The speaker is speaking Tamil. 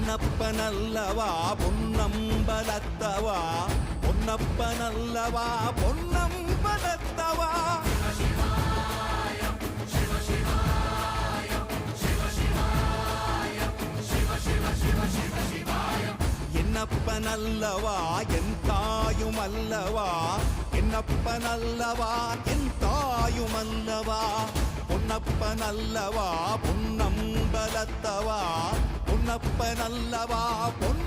பொன்னப்பனல்லவா பொன்னம்பலத்தவா பொன்னப்பனல்லவா பொன்னம்பலத்தவா என்னப்பனல்லவா என் தாயுமல்லவா என்னப்பனல்லவா என் தாயுமல்லவா பொன்னப்பனல்லவா பொன்னம்பலத்தவா பொன்னப்பனல்லவா பொன்